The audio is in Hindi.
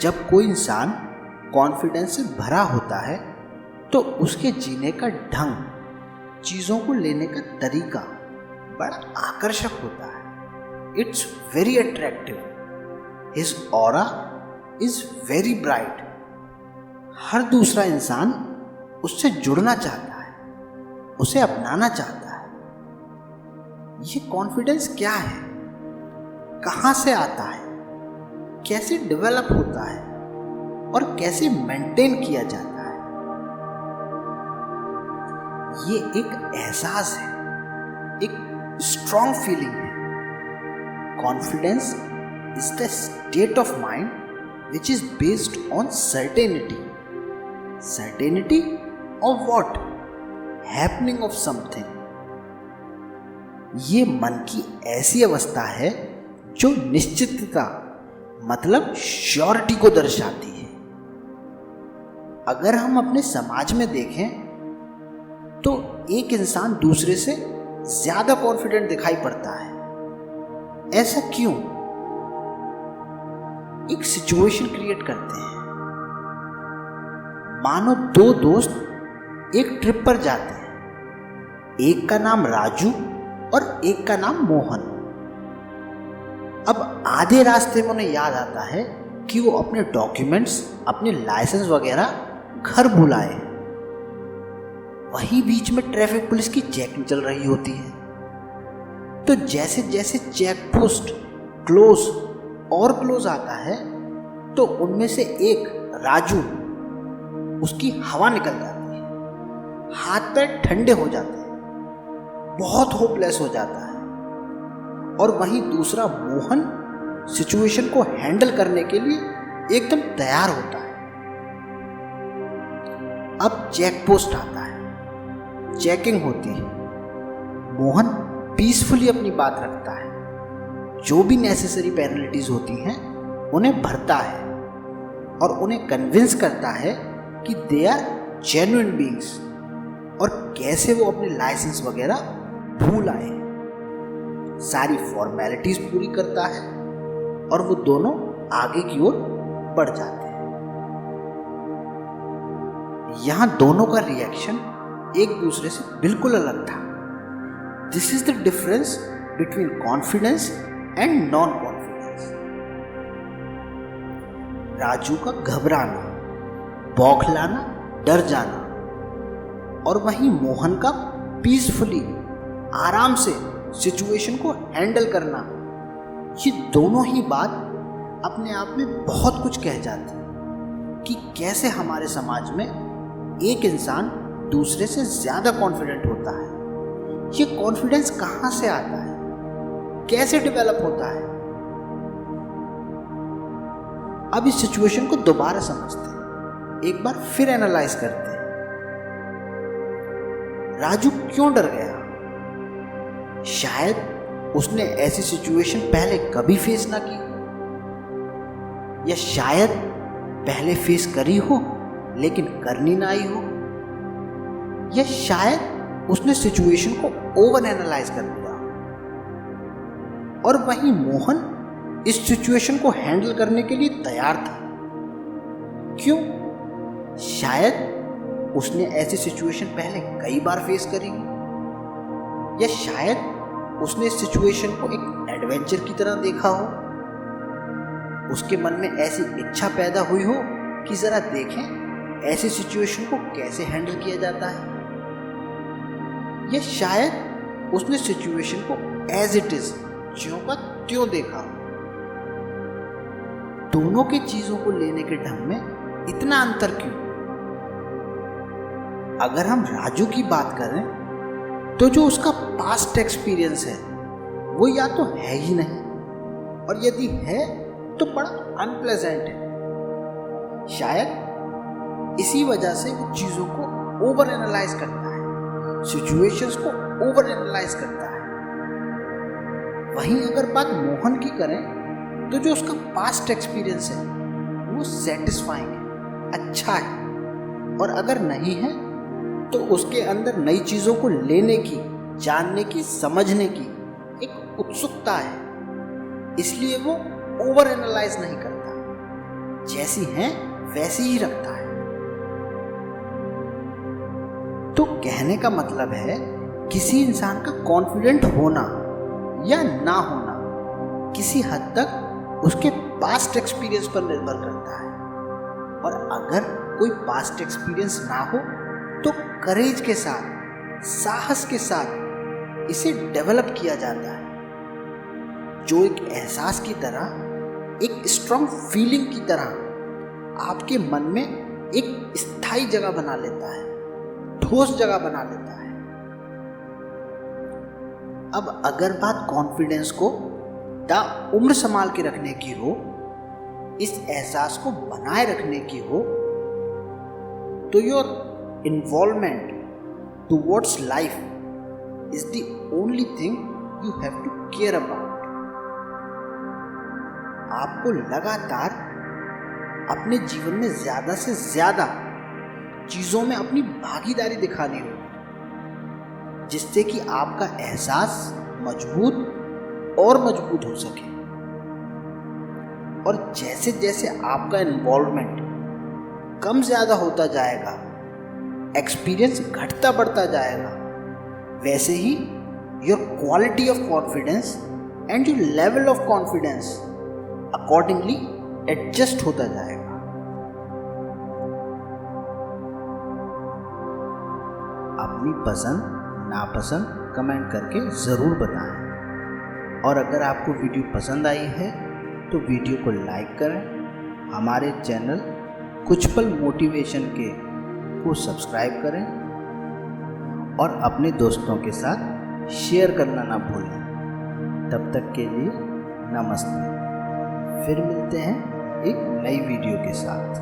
जब कोई इंसान कॉन्फिडेंस से भरा होता है तो उसके जीने का ढंग, चीज़ों को लेने का तरीका बड़ा आकर्षक होता है। It's very attractive. His aura is very bright. हर दूसरा इंसान उससे जुड़ना चाहता है, उसे अपनाना चाहता है। ये कॉन्फिडेंस क्या है, कहाँ से आता है, कैसे डेवलप होता है और कैसे मेंटेन किया जाता है? ये एक एहसास है, एक स्ट्रॉन्ग फीलिंग है। Confidence is the state of mind which is based on certainty. Certainty of what? Happening of something. ये मन की ऐसी अवस्था है जो निश्चितता मतलब श्योरिटी को दर्शाती है। अगर हम अपने समाज में देखें तो एक इंसान दूसरे से ज्यादा कॉन्फिडेंट दिखाई पड़ता है। ऐसा क्यों? एक सिचुएशन क्रिएट करते हैं। मानो दो दोस्त एक ट्रिप पर जाते हैं। एक का नाम राजू और एक का नाम मोहन। अब आधे रास्ते में उन्हें याद आता है कि वो अपने डॉक्यूमेंट्स, अपने लाइसेंस वगैरह घर भुलाए। वहीं बीच में ट्रैफिक पुलिस की चेकिंग चल रही होती है। तो जैसे जैसे चेक पोस्ट क्लोज और क्लोज आता है तो उनमें से एक राजू, उसकी हवा निकल जाती है, हाथ पैर ठंडे हो जाते हैं, बहुत होपलेस हो जाता है। और वहीं दूसरा मोहन सिचुएशन को हैंडल करने के लिए एकदम तैयार होता है। अब चेक पोस्ट आता है, चेकिंग होती है। मोहन पीसफुली अपनी बात रखता है, जो भी नेसेसरी पेनल्टीज होती हैं उन्हें भरता है और उन्हें कन्विंस करता है कि दे आर जेन्युइन बीइंग्स और कैसे वो अपने लाइसेंस वगैरह भूल आए। सारी फॉर्मेलिटीज पूरी करता है और वो दोनों आगे की ओर बढ़ जाते हैं। यहां दोनों का रिएक्शन एक दूसरे से बिल्कुल अलग था। This is the difference between confidence and non confidence. Raju का घबराना, बौखलाना, डर जाना, और वहीं मोहन का पीसफुली, आराम से सिचुएशन को हैंडल करना। ये दोनों ही बात अपने आप में बहुत कुछ कह जाती है कि कैसे हमारे समाज में एक इंसान दूसरे से ज्यादा कॉन्फिडेंट होता है। ये कॉन्फिडेंस कहाँ से आता है, कैसे डेवलप होता है? अब इस सिचुएशन को दोबारा समझते हैं, एक बार फिर एनालाइज करते हैं। राजू क्यों डर गया? शायद उसने ऐसी सिचुएशन पहले कभी फेस ना की, या शायद पहले फेस करी हो लेकिन करनी ना आई हो, या शायद उसने सिचुएशन को ओवर एनालाइज कर लिया। और वहीं मोहन इस सिचुएशन को हैंडल करने के लिए तैयार था। क्यों? शायद उसने ऐसी सिचुएशन पहले कई बार फेस करी हो, या शायद उसने इस सिचुएशन को एक एडवेंचर की तरह देखा हो। उसके मन में ऐसी इच्छा पैदा हुई हो कि जरा देखें ऐसी सिचुएशन को कैसे हैंडल किया जाता है। या शायद उसने सिचुएशन को एज इट इज, ज्यों का त्यों देखा हो। दोनों की चीजों को लेने के ढंग में इतना अंतर क्यों? अगर हम राजू की बात करें तो जो उसका पास्ट एक्सपीरियंस है वो या तो है ही नहीं, और यदि है तो बड़ा अनप्लेजेंट है। शायद इसी वजह से वो चीज़ों को ओवर एनालाइज करता है, सिचुएशंस को ओवर एनालाइज करता है। वहीं अगर बात मोहन की करें तो जो उसका पास्ट एक्सपीरियंस है वो सेटिस्फाइंग है, अच्छा है। और अगर नहीं है तो उसके अंदर नई चीज़ों को लेने की, जानने की, समझने की एक उत्सुकता है, इसलिए वो ओवर एनालाइज नहीं करता। जैसी हैं वैसी ही रखता है। तो कहने का मतलब है किसी इंसान का कॉन्फिडेंट होना या ना होना किसी हद तक उसके पास्ट एक्सपीरियंस पर निर्भर करता है। और अगर कोई पास्ट एक्सपीरियंस ना हो तो करेज के साथ, साहस के साथ इसे डेवलप किया जाता है, जो एक एहसास की तरह, एक स्ट्रॉन्ग फीलिंग की तरह आपके मन में एक स्थायी जगह बना लेता है, ठोस जगह बना लेता है। अब अगर बात कॉन्फिडेंस को उम्र संभाल के रखने की हो, इस एहसास को बनाए रखने की हो, तो your involvement towards life is the only thing you have to care about. आपको लगातार अपने जीवन में ज्यादा से ज्यादा चीजों में अपनी भागीदारी दिखानी होगी, जिससे कि आपका एहसास मजबूत और मजबूत हो सके। और जैसे जैसे आपका इन्वॉल्वमेंट कम ज़्यादा होता जाएगा, एक्सपीरियंस घटता बढ़ता जाएगा, वैसे ही your quality of confidence and your level of confidence accordingly adjust होता जाएगा। अपनी पसंद नापसंद कमेंट करके ज़रूर बताएं। और अगर आपको वीडियो पसंद आई है तो वीडियो को लाइक करें, हमारे चैनल कुछ पल मोटिवेशन के को सब्सक्राइब करें और अपने दोस्तों के साथ शेयर करना ना भूलें। तब तक के लिए नमस्ते। फिर मिलते हैं एक नई वीडियो के साथ।